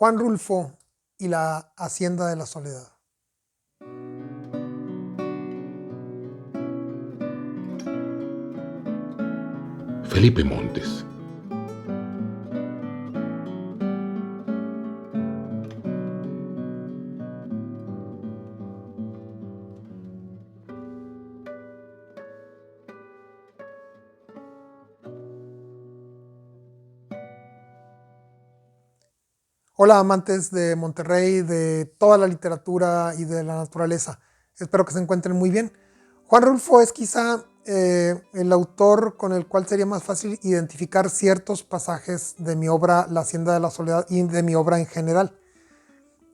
Juan Rulfo y la Hacienda de la Soledad. Felipe Montes. Hola amantes de Monterrey, de toda la literatura y de la naturaleza. Espero que se encuentren muy bien. Juan Rulfo es quizá el autor con el cual sería más fácil identificar ciertos pasajes de mi obra La Hacienda de la Soledad y de mi obra en general.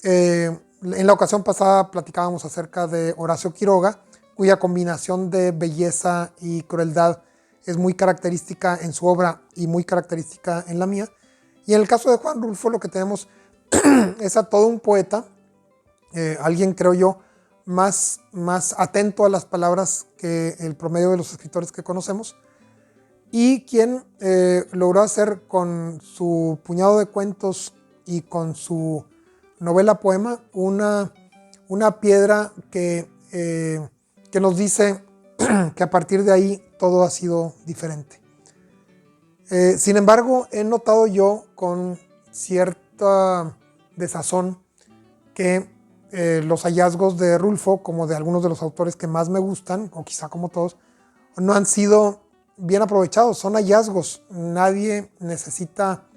En la ocasión pasada platicábamos acerca de Horacio Quiroga, cuya combinación de belleza y crueldad es muy característica en su obra y muy característica en la mía. Y en el caso de Juan Rulfo lo que tenemos es a todo un poeta, alguien creo yo más atento a las palabras que el promedio de los escritores que conocemos, y quien logró hacer con su puñado de cuentos y con su novela poema una piedra que nos dice que a partir de ahí todo ha sido diferente. Sin embargo, he notado yo con cierta desazón que los hallazgos de Rulfo, como de algunos de los autores que más me gustan, o quizá como todos, no han sido bien aprovechados. Son hallazgos. Nadie necesita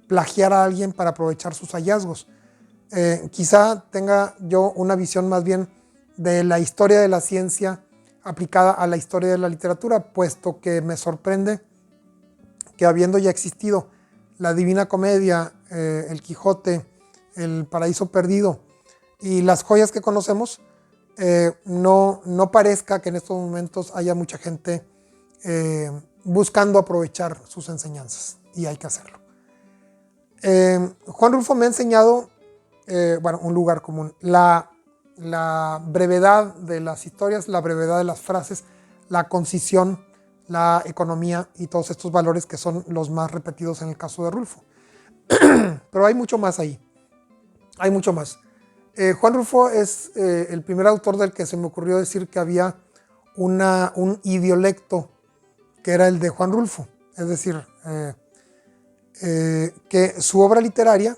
plagiar a alguien para aprovechar sus hallazgos. Quizá tenga yo una visión más bien de la historia de la ciencia aplicada a la historia de la literatura, puesto que me sorprende que habiendo ya existido la Divina Comedia, el Quijote, el Paraíso Perdido y las joyas que conocemos, no parezca que en estos momentos haya mucha gente buscando aprovechar sus enseñanzas, y hay que hacerlo. Juan Rulfo me ha enseñado, un lugar común, la brevedad de las historias, la brevedad de las frases, la concisión, la economía y todos estos valores que son los más repetidos en el caso de Rulfo. Pero hay mucho más ahí, hay mucho más. Juan Rulfo es el primer autor del que se me ocurrió decir que había un idiolecto que era el de Juan Rulfo, es decir, que su obra literaria,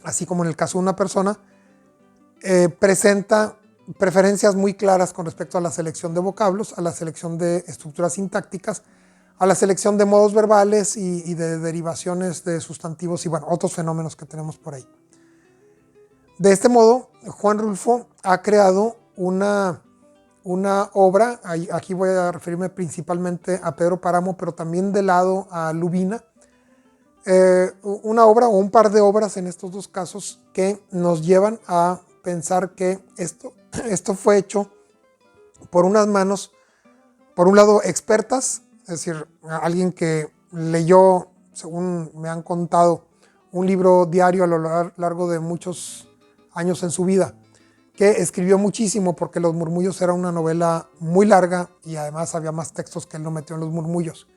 así como en el caso de una persona, presenta preferencias muy claras con respecto a la selección de vocablos, a la selección de estructuras sintácticas, a la selección de modos verbales y de derivaciones de sustantivos y otros fenómenos que tenemos por ahí. De este modo, Juan Rulfo ha creado una obra, aquí voy a referirme principalmente a Pedro Páramo, pero también de lado a Lubina, una obra o un par de obras en estos dos casos que nos llevan a pensar que esto fue hecho por unas manos, por un lado expertas, es decir, alguien que leyó, según me han contado, un libro diario a lo largo de muchos años en su vida, que escribió muchísimo porque Los Murmullos era una novela muy larga y además había más textos que él no metió en Los Murmullos.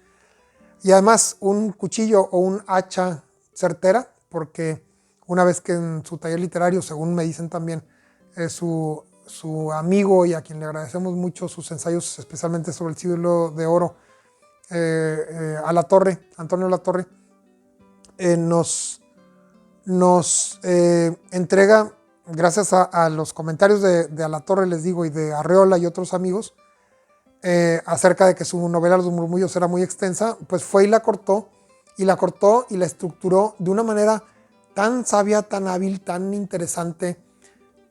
Y además un cuchillo o un hacha certera, porque una vez que en su taller literario, según me dicen también, su amigo y a quien le agradecemos mucho sus ensayos, especialmente sobre el siglo de oro, Antonio Alatorre, nos entrega, gracias a los comentarios de Alatorre, les digo, y de Arreola y otros amigos, acerca de que su novela Los Murmullos era muy extensa, pues fue y la cortó y la estructuró de una manera tan sabia, tan hábil, tan interesante,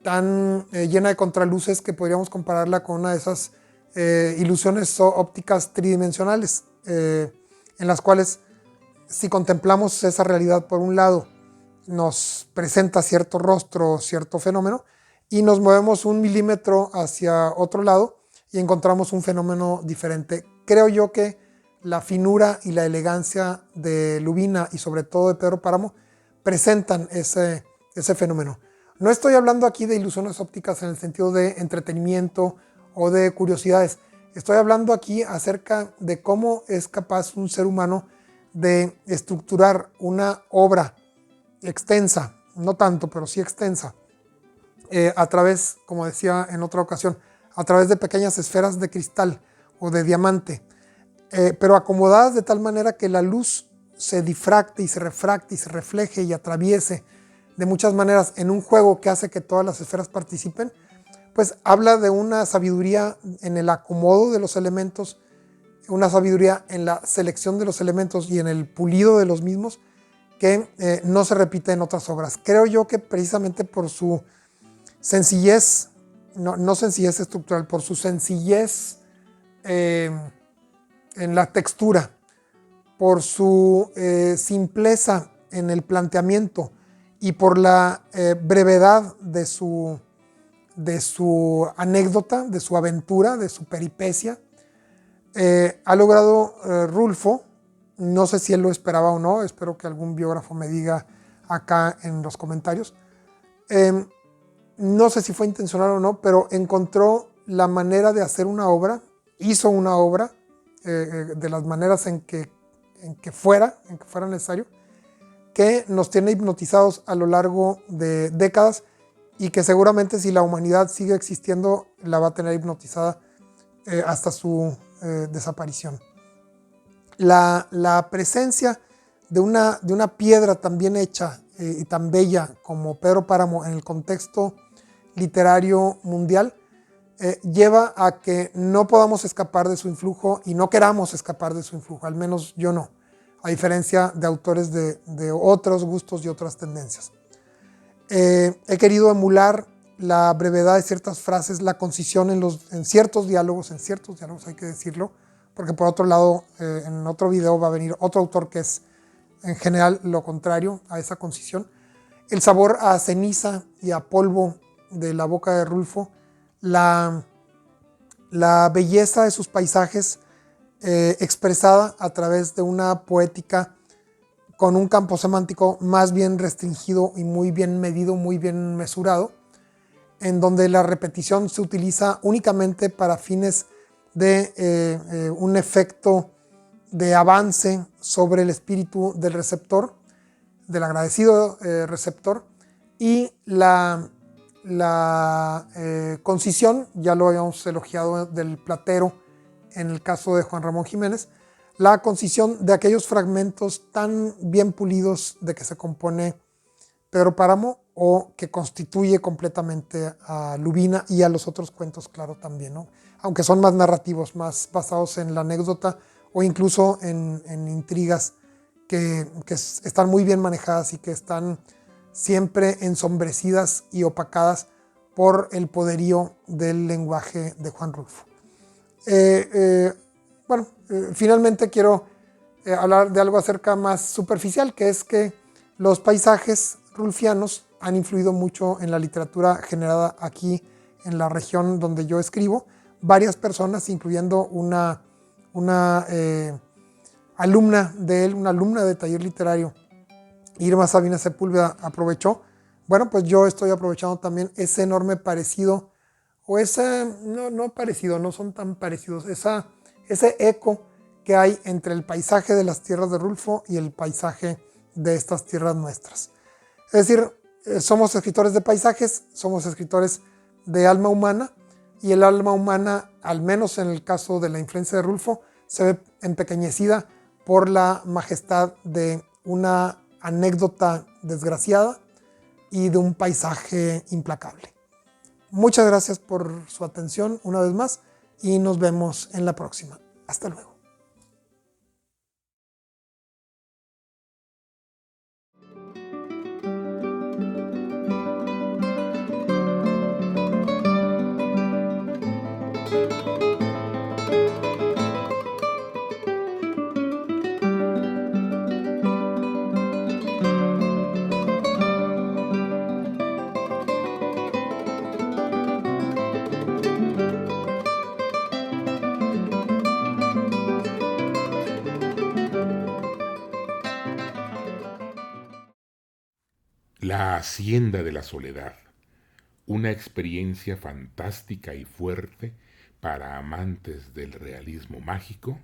tan llena de contraluces, que podríamos compararla con una de esas ilusiones ópticas tridimensionales, en las cuales, si contemplamos esa realidad por un lado, nos presenta cierto rostro, cierto fenómeno, y nos movemos 1 milímetro hacia otro lado y encontramos un fenómeno diferente. Creo yo que la finura y la elegancia de Lubina y sobre todo de Pedro Páramo presentan ese fenómeno. No estoy hablando aquí de ilusiones ópticas en el sentido de entretenimiento o de curiosidades. Estoy hablando aquí acerca de cómo es capaz un ser humano de estructurar una obra extensa, no tanto, pero sí extensa, a través, como decía en otra ocasión, a través de pequeñas esferas de cristal o de diamante, pero acomodadas de tal manera que la luz se difracte y se refracte y se refleje y atraviese de muchas maneras en un juego que hace que todas las esferas participen, pues habla de una sabiduría en el acomodo de los elementos, una sabiduría en la selección de los elementos y en el pulido de los mismos que no se repite en otras obras. Creo yo que precisamente por su sencillez, no sencillez estructural, por su sencillez en la textura, por su simpleza en el planteamiento y por la brevedad de su anécdota, de su aventura, de su peripecia, ha logrado Rulfo, no sé si él lo esperaba o no, espero que algún biógrafo me diga acá en los comentarios, no sé si fue intencional o no, pero encontró la manera de hacer una obra, hizo una obra de las maneras en que fuera necesario, que nos tiene hipnotizados a lo largo de décadas y que seguramente si la humanidad sigue existiendo la va a tener hipnotizada hasta su desaparición. La presencia de una piedra tan bien hecha y tan bella como Pedro Páramo en el contexto literario mundial lleva a que no podamos escapar de su influjo y no queramos escapar de su influjo, al menos yo no, a diferencia de autores de otros gustos y otras tendencias. He querido emular la brevedad de ciertas frases, la concisión en ciertos diálogos hay que decirlo, porque por otro lado, en otro video va a venir otro autor que es en general lo contrario a esa concisión. El sabor a ceniza y a polvo de la boca de Rulfo, la belleza de sus paisajes expresada a través de una poética con un campo semántico más bien restringido y muy bien medido, muy bien mesurado, en donde la repetición se utiliza únicamente para fines de un efecto de avance sobre el espíritu del receptor, del agradecido receptor, y la concisión, ya lo habíamos elogiado del platero en el caso de Juan Ramón Jiménez, la concisión de aquellos fragmentos tan bien pulidos de que se compone Pedro Páramo o que constituye completamente a Lubina y a los otros cuentos, claro, también, ¿no? Aunque son más narrativos, más basados en la anécdota o incluso en intrigas que están muy bien manejadas y que están siempre ensombrecidas y opacadas por el poderío del lenguaje de Juan Rulfo. Finalmente quiero hablar de algo acerca más superficial, que es que los paisajes rulfianos han influido mucho en la literatura generada aquí en la región donde yo escribo. Varias personas, incluyendo una alumna de él, una alumna de taller literario, Irma Sabina Sepúlveda, aprovechó. Bueno, pues yo estoy aprovechando también ese enorme parecido, o ese, no parecido, no son tan parecidos, ese eco que hay entre el paisaje de las tierras de Rulfo y el paisaje de estas tierras nuestras. Es decir, somos escritores de paisajes, somos escritores de alma humana, y el alma humana, al menos en el caso de la influencia de Rulfo, se ve empequeñecida por la majestad de una anécdota desgraciada y de un paisaje implacable. Muchas gracias por su atención una vez más y nos vemos en la próxima. Hasta luego. La Hacienda de la Soledad, una experiencia fantástica y fuerte para amantes del realismo mágico,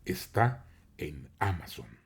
está en Amazon.